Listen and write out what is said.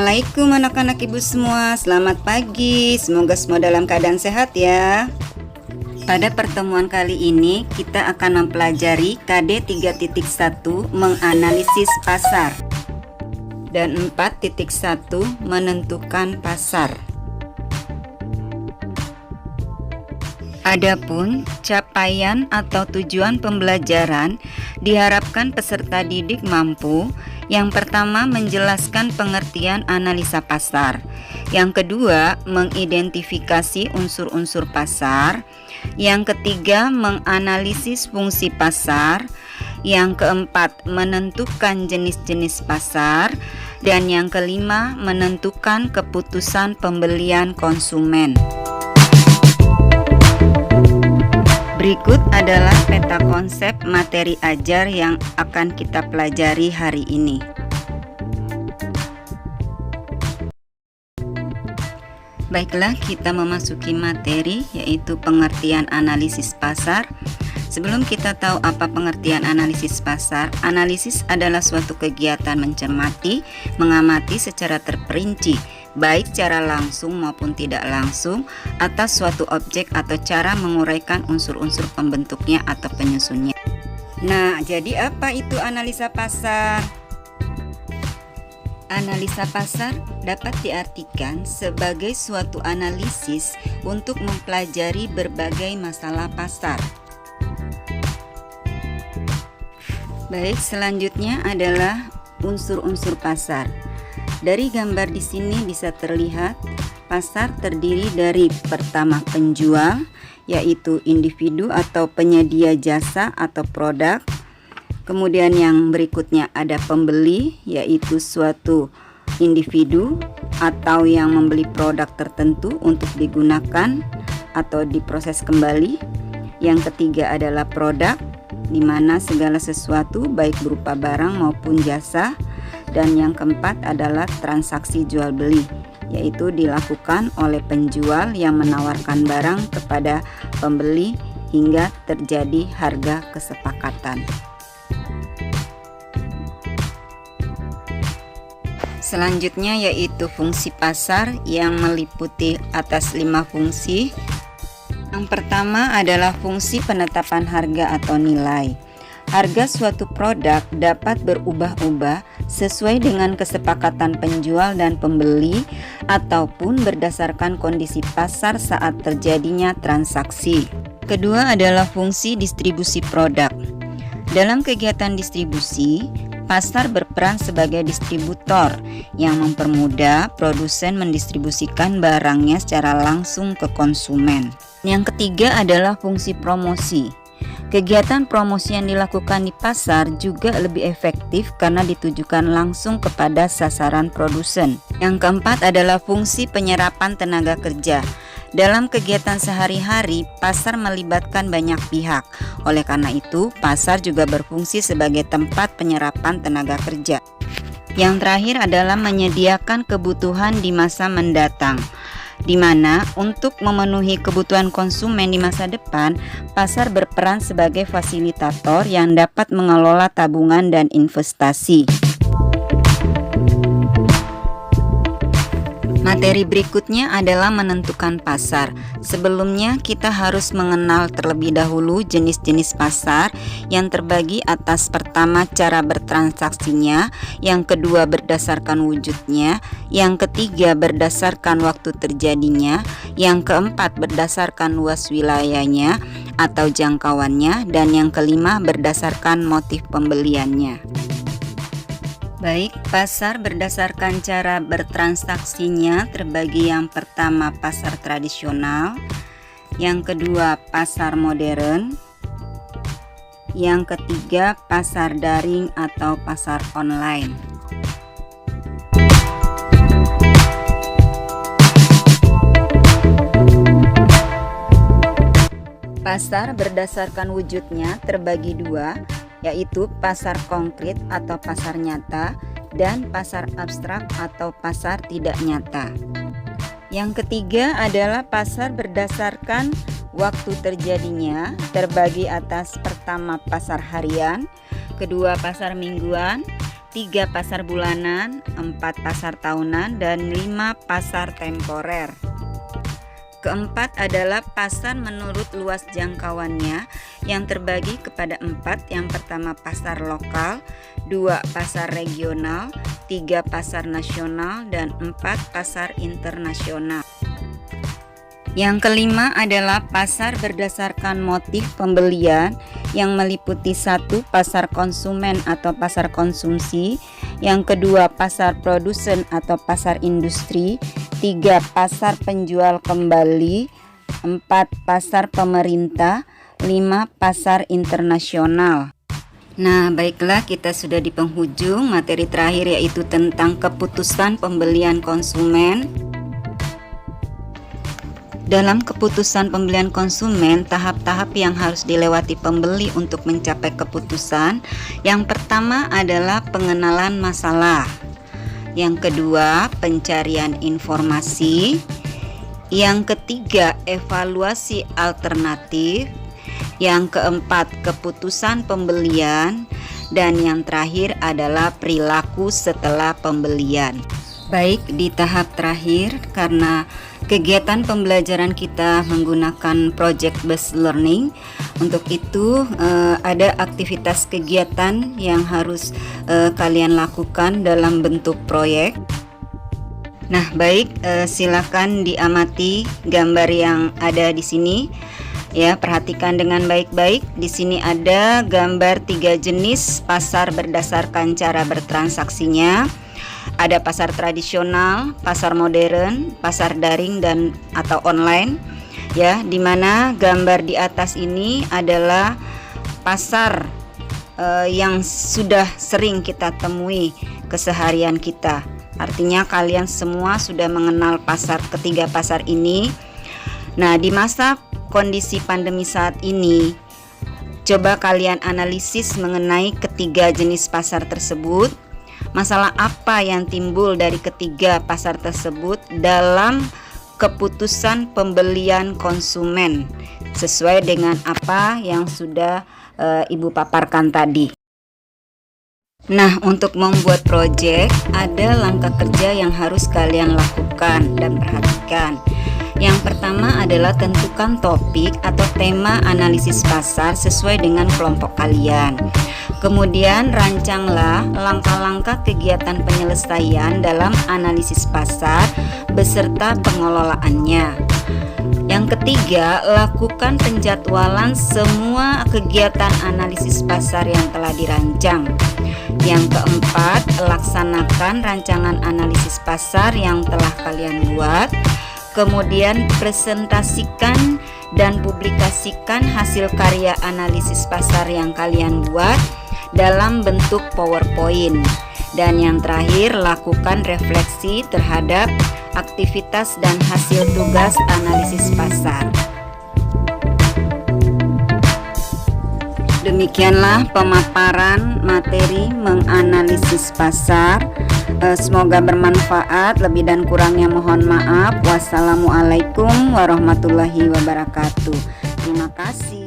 Assalamualaikum anak-anak ibu semua, selamat pagi, semoga semua dalam keadaan sehat ya. Pada pertemuan kali ini kita akan mempelajari KD 3.1 menganalisis pasar dan 4.1 menentukan pasar. Adapun capaian atau tujuan pembelajaran diharapkan peserta didik mampu yang pertama menjelaskan pengertian analisa pasar, yang kedua mengidentifikasi unsur-unsur pasar, yang ketiga menganalisis fungsi pasar, yang keempat menentukan jenis-jenis pasar, dan yang kelima menentukan keputusan pembelian konsumen. Berikut adalah peta konsep materi ajar yang akan kita pelajari hari ini. Baiklah, kita memasuki materi yaitu pengertian analisis pasar. Sebelum kita tahu apa pengertian analisis pasar, analisis adalah suatu kegiatan mencermati, mengamati secara terperinci, baik secara langsung maupun tidak langsung, atas suatu objek atau cara menguraikan unsur-unsur pembentuknya atau penyusunnya. Nah, jadi apa itu analisa pasar? Analisa pasar dapat diartikan sebagai suatu analisis untuk mempelajari berbagai masalah pasar. Baik, selanjutnya adalah unsur-unsur pasar. Dari gambar di sini bisa terlihat pasar terdiri dari pertama penjual, yaitu individu atau penyedia jasa atau produk. Kemudian yang berikutnya ada pembeli, yaitu suatu individu atau yang membeli produk tertentu untuk digunakan atau diproses kembali. Yang ketiga adalah produk, di mana segala sesuatu baik berupa barang maupun jasa. Dan yang keempat adalah transaksi jual beli, yaitu dilakukan oleh penjual yang menawarkan barang kepada pembeli hingga terjadi harga kesepakatan. Selanjutnya yaitu fungsi pasar yang meliputi atas 5 fungsi. Yang pertama adalah fungsi penetapan harga atau nilai. Harga suatu produk dapat berubah-ubah sesuai dengan kesepakatan penjual dan pembeli ataupun berdasarkan kondisi pasar saat terjadinya transaksi. Kedua adalah fungsi distribusi produk. Dalam kegiatan distribusi, pasar berperan sebagai distributor yang mempermudah produsen mendistribusikan barangnya secara langsung ke konsumen. Yang ketiga adalah fungsi promosi. Kegiatan promosi yang dilakukan di pasar juga lebih efektif karena ditujukan langsung kepada sasaran produsen. Yang keempat adalah fungsi penyerapan tenaga kerja. Dalam kegiatan sehari-hari, pasar melibatkan banyak pihak. Oleh karena itu, pasar juga berfungsi sebagai tempat penyerapan tenaga kerja. Yang terakhir adalah menyediakan kebutuhan di masa mendatang, di mana untuk memenuhi kebutuhan konsumen di masa depan, pasar berperan sebagai fasilitator yang dapat mengelola tabungan dan investasi. Materi berikutnya adalah menentukan pasar. Sebelumnya kita harus mengenal terlebih dahulu jenis-jenis pasar yang terbagi atas pertama cara bertransaksinya, yang kedua berdasarkan wujudnya, yang ketiga berdasarkan waktu terjadinya, yang keempat berdasarkan luas wilayahnya atau jangkauannya, dan yang kelima berdasarkan motif pembeliannya. Baik, pasar berdasarkan cara bertransaksinya terbagi yang pertama pasar tradisional, yang kedua pasar modern, yang ketiga pasar daring atau pasar online. Pasar berdasarkan wujudnya terbagi dua, yaitu pasar konkret atau pasar nyata dan pasar abstrak atau pasar tidak nyata. Yang ketiga adalah pasar berdasarkan waktu terjadinya, terbagi atas pertama pasar harian, kedua pasar mingguan, 3 pasar bulanan, 4 pasar tahunan, dan 5 pasar temporer. Keempat adalah pasar menurut luas jangkauannya yang terbagi kepada 4. Yang pertama pasar lokal, 2 pasar regional, 3 pasar nasional, dan 4 pasar internasional. Yang kelima adalah pasar berdasarkan motif pembelian yang meliputi 1. Pasar konsumen atau pasar konsumsi, yang kedua pasar produsen atau pasar industri, 3 pasar penjual kembali, 4 pasar pemerintah, 5 pasar internasional. Nah, baiklah, kita sudah di penghujung materi terakhir, yaitu tentang keputusan pembelian konsumen. Dalam keputusan pembelian konsumen, tahap-tahap yang harus dilewati pembeli untuk mencapai keputusan. Yang pertama adalah pengenalan masalah. Yang kedua, pencarian informasi. Yang ketiga, evaluasi alternatif. Yang keempat, keputusan pembelian. Dan yang terakhir adalah perilaku setelah pembelian. Baik, di tahap terakhir, karena kegiatan pembelajaran kita menggunakan project based learning, untuk itu ada aktivitas kegiatan yang harus kalian lakukan dalam bentuk proyek. Nah, baik, silakan diamati gambar yang ada di sini. Ya, perhatikan dengan baik-baik. Di sini ada gambar 3 jenis pasar berdasarkan cara bertransaksinya. Ada pasar tradisional, pasar modern, pasar daring dan atau online. Ya, dimana gambar di atas ini adalah pasar yang sudah sering kita temui keseharian kita. Artinya kalian semua sudah mengenal ketiga pasar ini. Nah, di masa kondisi pandemi saat ini, coba kalian analisis mengenai ketiga jenis pasar tersebut. Masalah apa yang timbul dari ketiga pasar tersebut dalam keputusan pembelian konsumen sesuai dengan apa yang sudah Ibu paparkan tadi. Nah, untuk membuat proyek ada langkah kerja yang harus kalian lakukan dan perhatikan. Yang pertama adalah tentukan topik atau tema analisis pasar sesuai dengan kelompok kalian. Kemudian rancanglah langkah-langkah kegiatan penyelesaian dalam analisis pasar beserta pengelolaannya. Yang ketiga, lakukan penjadwalan semua kegiatan analisis pasar yang telah dirancang. Yang keempat, laksanakan rancangan analisis pasar yang telah kalian buat. Kemudian presentasikan dan publikasikan hasil karya analisis pasar yang kalian buat dalam bentuk PowerPoint. Dan yang terakhir, lakukan refleksi terhadap aktivitas dan hasil tugas analisis pasar. Demikianlah pemaparan materi menganalisis pasar. Semoga bermanfaat. Lebih dan kurangnya mohon maaf. Wassalamualaikum warahmatullahi wabarakatuh. Terima kasih.